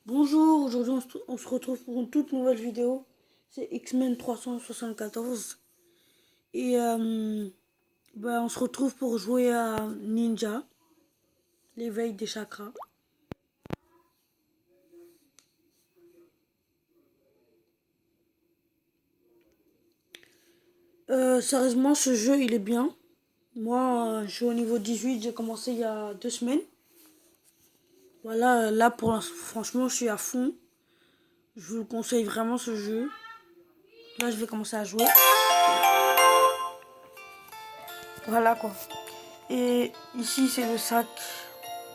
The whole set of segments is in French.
Bonjour, aujourd'hui on se retrouve pour une toute nouvelle vidéo. C'est X-Men 374. Et on se retrouve pour jouer à Ninja, l'éveil des chakras. Sérieusement, ce jeu il est bien. Moi, je suis au niveau 18, j'ai commencé il y a 2 semaines. Voilà, là pour l'instant, franchement, je suis à fond. Je vous conseille vraiment ce jeu. Là, je vais commencer à jouer. Voilà quoi. Et ici, c'est le sac.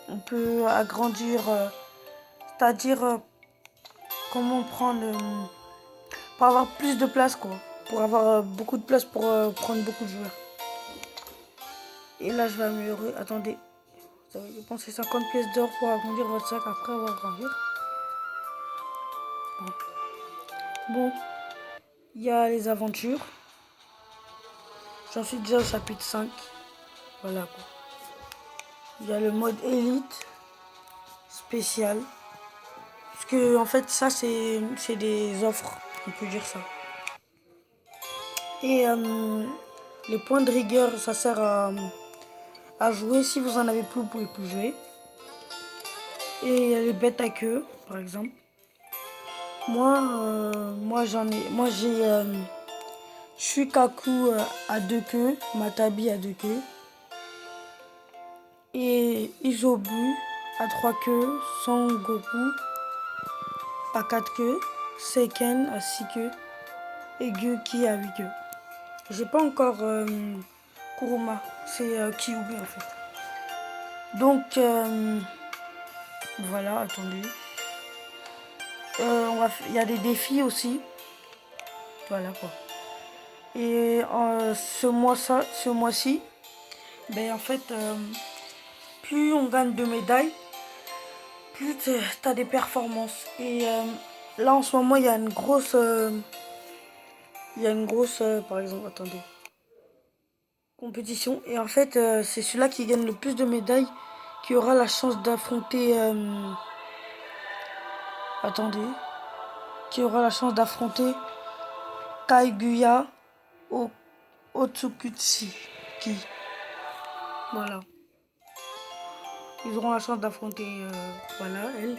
On peut agrandir, c'est-à-dire comment prendre, pour avoir plus de place quoi. Pour avoir beaucoup de place pour prendre beaucoup de joueurs. Et là, je vais améliorer. Attendez, vous avez dépensé 50 pièces d'or pour agrandir votre sac après avoir grandi. Bon, il y a les aventures. J'en suis déjà au chapitre 5. Voilà quoi. Il y a le mode élite spécial. Parce que en fait ça c'est des offres, on peut dire ça. Et les points de rigueur, ça sert à jouer. Si vous en avez plus, vous pouvez plus jouer. Et il y a les bêtes à queue, par exemple. Moi j'ai Shukaku à 2 queues, Matabi à 2 queues. Et Isobu à 3 queues, Son Goku à 4 queues, Seiken à 6 queues et Gyuki à 8 queues. J'ai pas encore Kuruma, c'est Kyubi en fait. Donc voilà, attendez. Il y a des défis aussi. Voilà quoi. Et ce mois-ci, ben en fait, plus on gagne de médailles, plus tu as des performances. Et là en ce moment, il y a une grosse, par exemple, attendez, compétition. Et en fait, c'est celui-là qui gagne le plus de médailles qui aura la chance d'affronter, attendez, qui aura la chance d'affronter Kaiguya Otsukutsuki. Voilà. Ils auront la chance d'affronter, voilà, elle.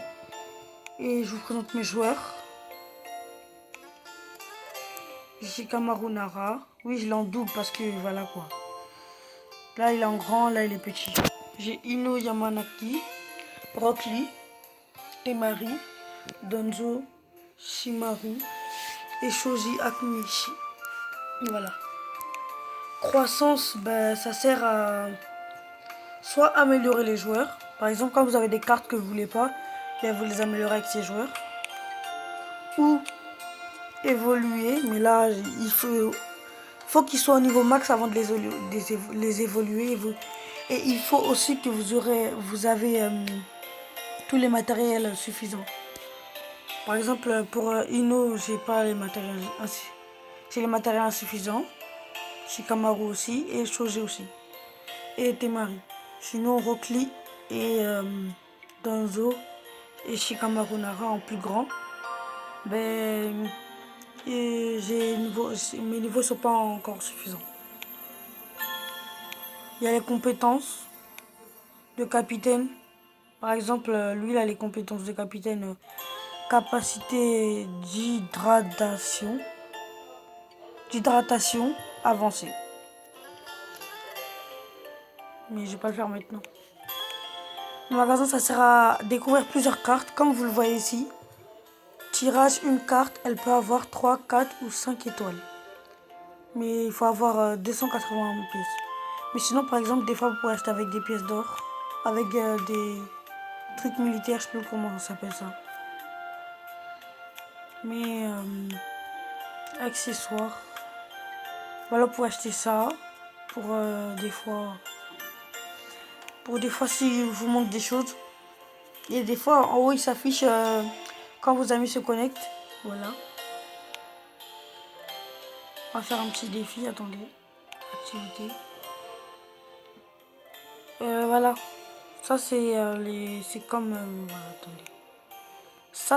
Et je vous présente mes joueurs. Shikamaru Nara. Oui, je l'ai en double parce que, voilà quoi. Là, il est en grand, là, il est petit. J'ai Ino Yamanaki, Rock Lee, Temari, Donzo, Shimaru et Shoji Akunishi. Voilà. Croissance, ben, ça sert à soit améliorer les joueurs. Par exemple, quand vous avez des cartes que vous voulez pas, ben, vous les améliorez avec ces joueurs. Ou évoluer, mais là, il faut qu'ils soient au niveau max avant de les évoluer. Et il faut aussi que vous avez tous les matériels suffisants. Par exemple, pour Ino, j'ai pas les matériels j'ai les matériels insuffisants. Shikamaru aussi et Shoji aussi. Et Temari. Sinon, Rock Lee et Danzo et Shikamaru Nara en plus grand. Ben, et mes niveaux sont pas encore suffisants. Il y a les compétences de capitaine. Par exemple, lui, il a les compétences de capitaine. Capacité d'hydratation avancée. Mais je vais pas le faire maintenant. Le magasin, ça sert à découvrir plusieurs cartes, comme vous le voyez ici. Tirage, une carte, elle peut avoir 3, 4 ou 5 étoiles. Mais il faut avoir 280 pièces. Mais sinon, par exemple, des fois, vous pouvez acheter avec des pièces d'or. Avec des trucs militaires, je sais plus comment ça s'appelle ça. Mais accessoires. Voilà, vous pouvez acheter ça pour des fois. Pour des fois, si vous manque des choses. Et des fois, en haut, il s'affiche quand vos amis se connectent. Voilà. On va faire un petit défi. Attendez. Activité. Voilà. Ça, c'est c'est comme... voilà, attendez.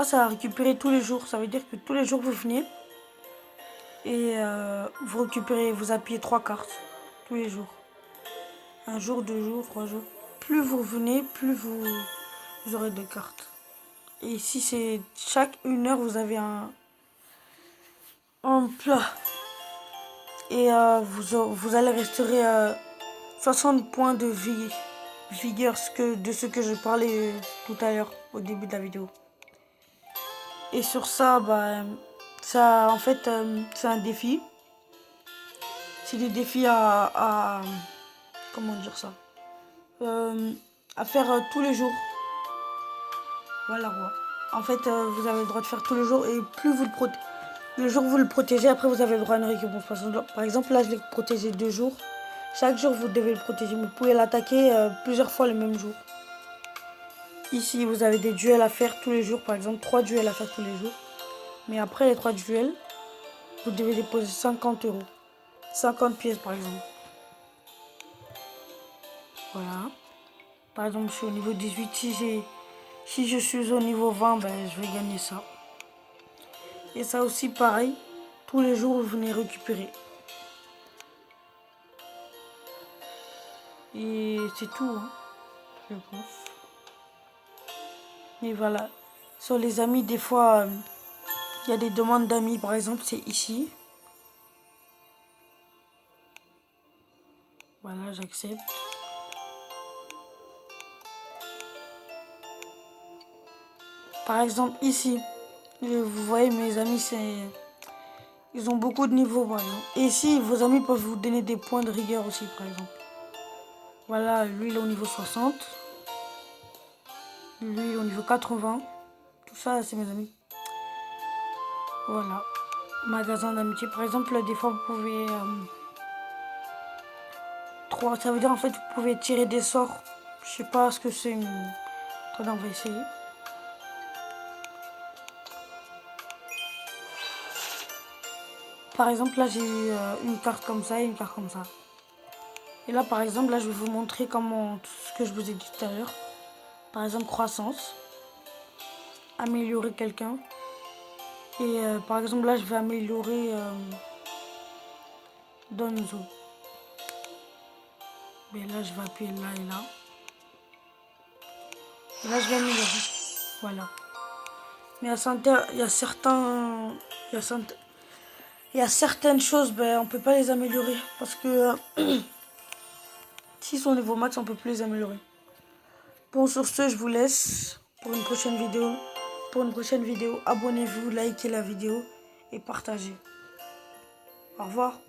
ça à récupérer tous les jours. Ça veut dire que tous les jours vous venez et vous récupérez, vous appuyez 3 cartes tous les jours. 1 jour, 2 jours, 3 jours. Plus vous venez, plus vous aurez de cartes. Et ici, c'est chaque 1 heure, vous avez un plat. Et vous allez restaurer 60 points de vigueur, de ce que je parlais tout à l'heure au début de la vidéo. Et sur ça, ça en fait, c'est un défi. C'est des défis comment dire ça, à faire tous les jours. Voilà quoi. En fait, vous avez le droit de faire tous les jours et plus vous le jour où vous le protégez, après vous avez le droit à une récompense. Par exemple, là je l'ai protégé 2 jours. Chaque jour vous devez le protéger, mais vous pouvez l'attaquer plusieurs fois le même jour. Ici vous avez des duels à faire tous les jours, par exemple 3 duels à faire tous les jours. Mais après les 3 duels, vous devez déposer 50 €. 50 pièces par exemple. Voilà. Par exemple, je suis au niveau 18. Si je suis au niveau 20, je vais gagner ça. Et ça aussi, pareil. Tous les jours, vous venez récupérer. Et c'est tout, hein, je pense. Et voilà. Sur les amis, des fois, il y a des demandes d'amis. Par exemple, c'est ici. Voilà, j'accepte. Par exemple, ici, vous voyez, mes amis, ils ont beaucoup de niveaux, par exemple. Et ici, vos amis peuvent vous donner des points de rigueur aussi, par exemple. Voilà, lui, il est au niveau 60. Lui, il est au niveau 80. Tout ça, c'est mes amis. Voilà. Magasin d'amitié. Par exemple, des fois, vous pouvez... 3, ça veut dire, en fait, vous pouvez tirer des sorts. Je sais pas ce que c'est. Attendez, on va essayer. Par exemple, là, j'ai eu une carte comme ça et une carte comme ça. Et là, par exemple, là, je vais vous montrer comment, tout ce que je vous ai dit tout à l'heure. Par exemple, croissance. Améliorer quelqu'un. Et par exemple, là, je vais améliorer Donzo. Mais là, je vais appuyer là et là. Et là, je vais améliorer. Voilà. Mais il y a certaines choses, on peut pas les améliorer. Parce que s'ils sont au niveau max, on peut plus les améliorer. Bon, sur ce, je vous laisse pour une prochaine vidéo. Pour une prochaine vidéo, abonnez-vous, likez la vidéo et partagez. Au revoir.